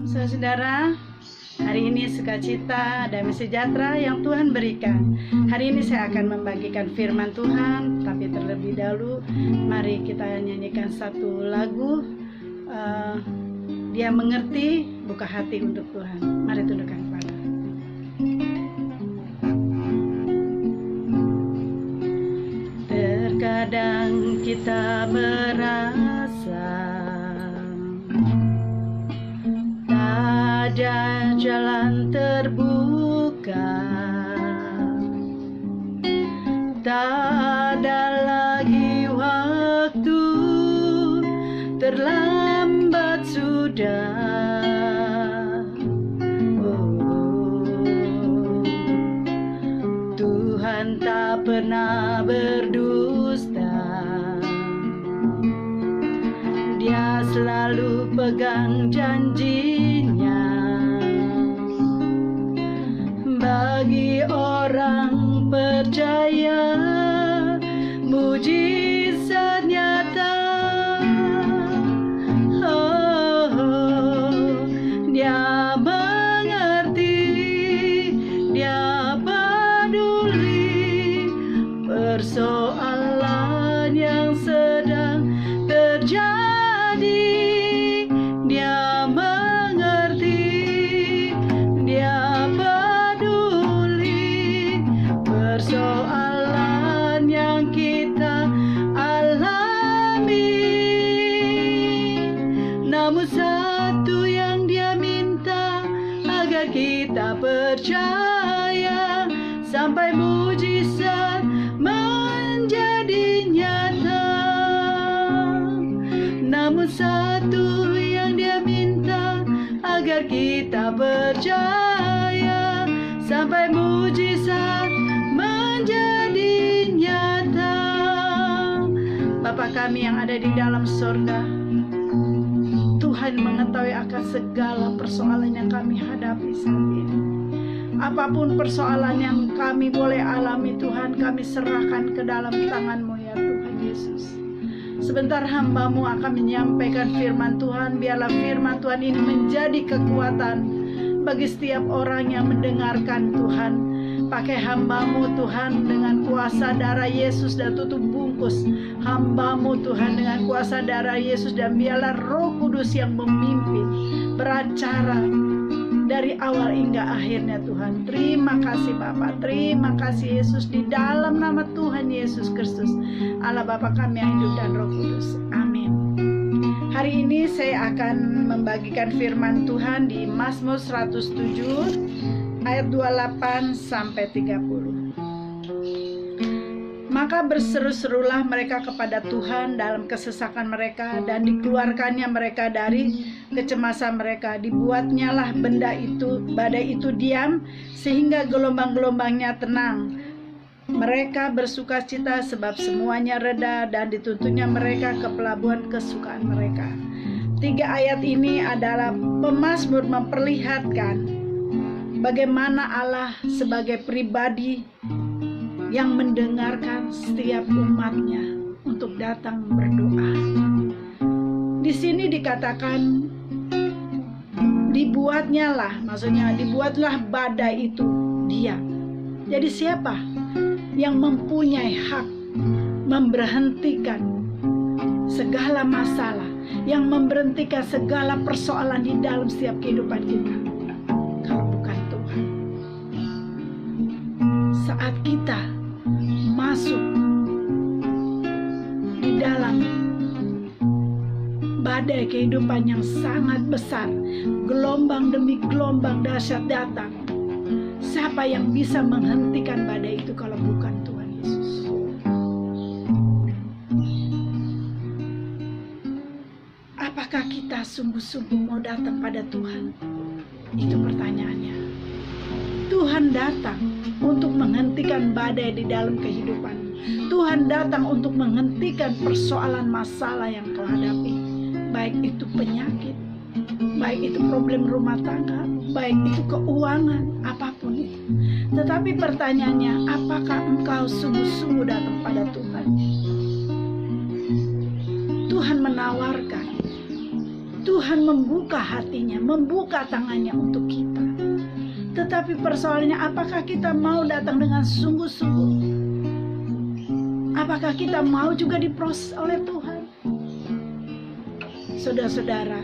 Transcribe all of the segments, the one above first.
Saudara, hari ini sukacita, damai sejahtera yang Tuhan berikan. Hari ini saya akan membagikan firman Tuhan, tapi terlebih dahulu mari kita nyanyikan satu lagu. Dia mengerti, buka hati untuk Tuhan. Mari tundukkan kepala. Terkadang kita merasa tak ada jalan terbuka, tak ada lagi waktu, terlambat sudah. Tuhan tak pernah berdusta, Dia selalu pegang janjinya. Bagi orang percaya, mujizat nyata. Dia mengerti, Dia peduli persoalan yang sedang terjadi. Dia mengerti, Dia peduli persoalan yang kita alami. Namun satu yang Dia minta, agar kita percaya sampai mujizat menjadi nyata. Namun satu yang Dia minta, agar kita percaya sampai mujizat menjadi nyata. Bapa kami yang ada di dalam surga, Tuhan mengetahui akan segala persoalan yang kami hadapi saat ini. Apapun persoalan yang kami boleh alami, Tuhan, kami serahkan ke dalam tangan-Mu ya Tuhan Yesus. Sebentar hamba-Mu akan menyampaikan firman Tuhan. Biarlah firman Tuhan ini menjadi kekuatan bagi setiap orang yang mendengarkan, Tuhan. Pakai hamba-Mu Tuhan dengan kuasa darah Yesus, dan tutup bungkus hamba-Mu Tuhan dengan kuasa darah Yesus. Dan biarlah Roh Kudus yang memimpin, beracara dari awal hingga akhirnya Tuhan. Terima kasih Bapa, terima kasih Yesus, di dalam nama Tuhan Yesus Kristus, Allah Bapa kami yang hidup dan Roh Kudus. Amin. Hari ini saya akan membagikan firman Tuhan di Mazmur 107 ayat 28 sampai 30. Maka berseru-serulah mereka kepada Tuhan dalam kesesakan mereka, dan dikeluarkannya mereka dari kecemasan mereka. Dibuatnyalah badai itu diam, sehingga gelombang-gelombangnya tenang. Mereka bersukacita sebab semuanya reda, dan dituntunnya mereka ke pelabuhan kesukaan mereka. 3 ayat ini adalah pemazmur memperlihatkan bagaimana Allah sebagai pribadi yang mendengarkan setiap umatnya untuk datang berdoa. Di sini dikatakan dibuatlah badai itu diam. Jadi siapa yang mempunyai hak memberhentikan segala masalah, yang memberhentikan segala persoalan di dalam setiap kehidupan kita, kalau bukan Tuhan? Saat kita masuk di dalam badai kehidupan yang sangat besar, gelombang demi gelombang dahsyat datang, siapa yang bisa menghentikan badai itu kalau bukan Tuhan Yesus? Apakah kita sungguh-sungguh mau datang pada Tuhan? Itu pertanyaannya. Tuhan datang untuk menghentikan badai di dalam kehidupan. Tuhan datang untuk menghentikan persoalan masalah yang kau hadapi, baik itu penyakit, baik itu problem rumah tangga, baik itu keuangan, apapun itu. Tetapi pertanyaannya, apakah engkau sungguh-sungguh datang pada Tuhan? Tuhan menawarkan Tuhan membuka hatinya, membuka tangannya untuk kita. Tetapi persoalannya, apakah kita mau datang dengan sungguh-sungguh? Apakah kita mau juga diproses oleh Tuhan? Saudara-saudara,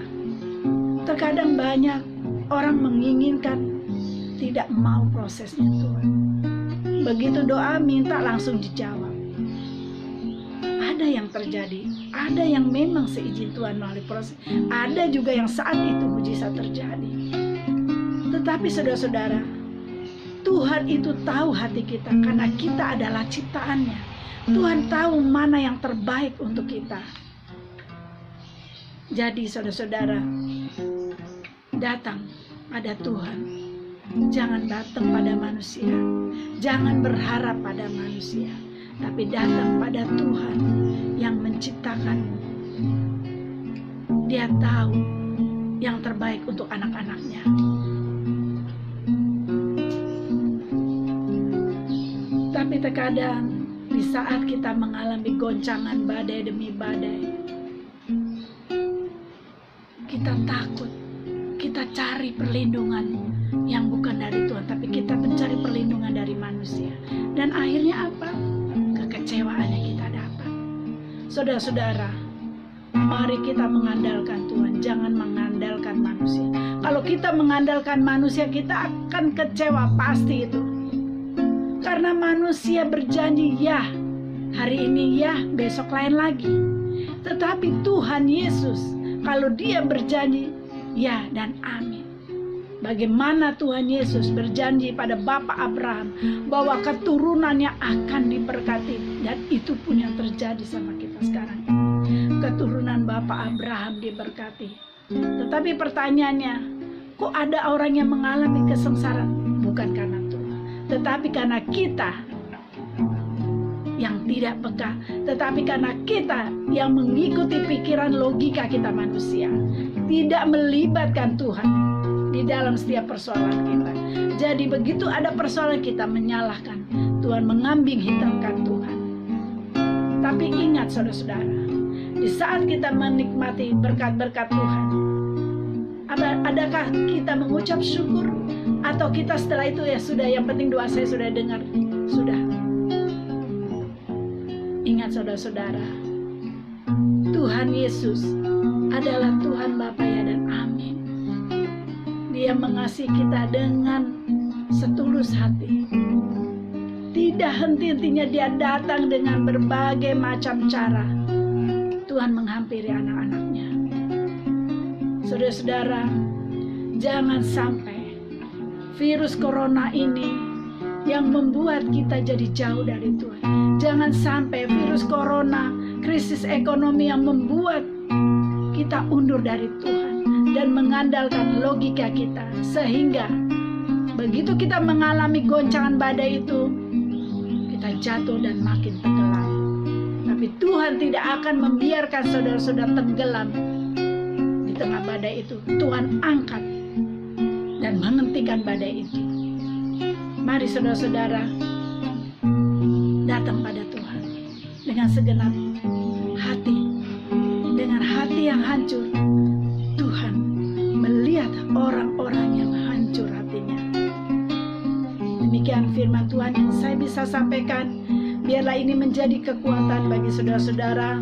terkadang banyak orang menginginkan, tidak mau prosesnya Tuhan. Begitu doa minta langsung dijawab. Ada yang terjadi, ada yang memang seizin Tuhan melalui proses, ada juga yang saat itu mujizat terjadi. Tetapi saudara-saudara, Tuhan itu tahu hati kita karena kita adalah ciptaannya. Tuhan tahu mana yang terbaik untuk kita. Jadi saudara-saudara, datang pada Tuhan. Jangan datang pada manusia. Jangan berharap pada manusia. Tapi datang pada Tuhan yang menciptakanmu. Dia tahu yang terbaik untuk anak-anaknya. Tapi terkadang di saat kita mengalami goncangan badai demi badai, kita takut, kita cari perlindungan yang bukan dari Tuhan, tapi kita mencari perlindungan dari manusia. Dan akhirnya apa? Kekecewaan yang kita dapat. Saudara-saudara, mari kita mengandalkan Tuhan, jangan mengandalkan manusia. Kalau kita mengandalkan manusia, kita akan kecewa pasti itu. Karena manusia berjanji ya, hari ini ya, besok lain lagi. Tetapi Tuhan Yesus, kalau Dia berjanji ya dan amin. Bagaimana Tuhan Yesus berjanji pada Bapak Abraham bahwa keturunannya akan diberkati, dan itu pun yang terjadi sama kita sekarang. Keturunan Bapak Abraham diberkati. Tetapi pertanyaannya, kok ada orang yang mengalami kesengsaraan? Bukan karena Tuhan, tetapi karena kita yang tidak peka, tetapi karena kita yang mengikuti pikiran logika kita manusia, tidak melibatkan Tuhan di dalam setiap persoalan kita. Jadi begitu ada persoalan, kita menyalahkan Tuhan, mengambing hitamkan Tuhan. Tapi ingat saudara-saudara, di saat kita menikmati berkat-berkat Tuhan, adakah kita mengucap syukur? Atau kita setelah itu ya sudah, yang penting doa saya sudah dengar, sudah. Ingat saudara-saudara, Tuhan Yesus adalah Tuhan Bapa ya dan amin. Dia mengasihi kita dengan setulus hati. Tidak henti-hentinya Dia datang dengan berbagai macam cara. Tuhan menghampiri anak-anaknya. Saudara-saudara, jangan sampai virus corona ini yang membuat kita jadi jauh dari Tuhan. Jangan sampai virus corona, krisis ekonomi yang membuat kita undur dari Tuhan dan mengandalkan logika kita, sehingga begitu kita mengalami goncangan badai itu, kita jatuh dan makin tenggelam. Tapi Tuhan tidak akan membiarkan saudara-saudara tenggelam di tengah badai itu. Tuhan angkat dan menghentikan badai itu. Mari saudara-saudara datang pada Tuhan dengan segenap hati, dengan hati yang hancur. Tuhan melihat orang-orang yang hancur hatinya. Demikian firman Tuhan yang saya bisa sampaikan. Biarlah ini menjadi kekuatan bagi saudara-saudara.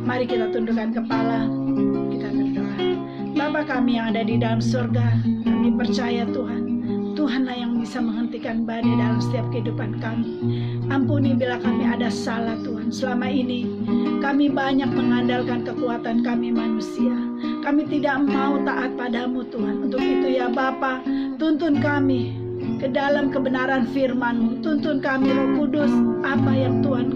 Mari kita tundukkan kepala, kita berdoa. Bapa kami yang ada di dalam surga, kami percaya Tuhan, Tuhanlah yang bisa menghentikan badai dalam setiap kehidupan kami. Ampuni bila kami ada salah Tuhan. Selama ini kami banyak mengandalkan kekuatan kami manusia. Kami tidak mau taat padamu Tuhan. Untuk itu ya Bapa, tuntun kami ke dalam kebenaran firman-Mu. Tuntun kami Roh Kudus, apa yang Tuhan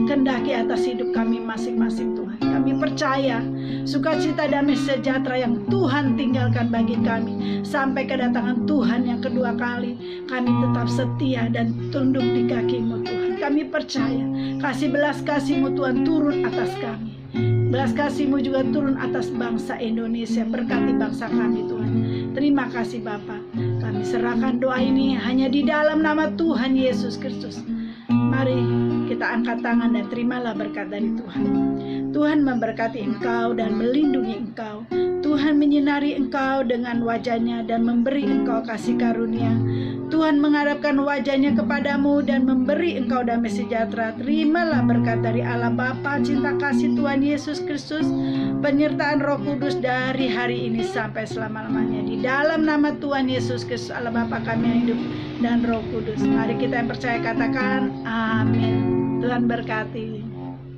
kehendaki atas hidup kami masing-masing Tuhan. Kami percaya sukacita damai sejahtera yang Tuhan tinggalkan bagi kami sampai kedatangan Tuhan yang kedua kali, kami tetap setia dan tunduk di kaki-Mu Tuhan. Kami percaya kasih belas kasih-Mu Tuhan turun atas kami. Belas kasih-Mu juga turun atas bangsa Indonesia. Berkati bangsa kami Tuhan. Terima kasih Bapa. Kami serahkan doa ini hanya di dalam nama Tuhan Yesus Kristus. Mari kita angkat tangan dan terimalah berkat dari Tuhan. Tuhan memberkati engkau dan melindungi engkau. Tuhan menyinari engkau dengan wajah-Nya dan memberi engkau kasih karunia. Tuhan menghadapkan wajah-Nya kepadamu dan memberi engkau damai sejahtera. Terimalah berkat dari Allah Bapa, cinta kasih Tuhan Yesus Kristus, penyertaan Roh Kudus dari hari ini sampai selama-lamanya. Di dalam nama Tuhan Yesus Kristus, Allah Bapa kami yang hidup dan Roh Kudus. Mari kita yang percaya katakan amin. Tuhan berkati.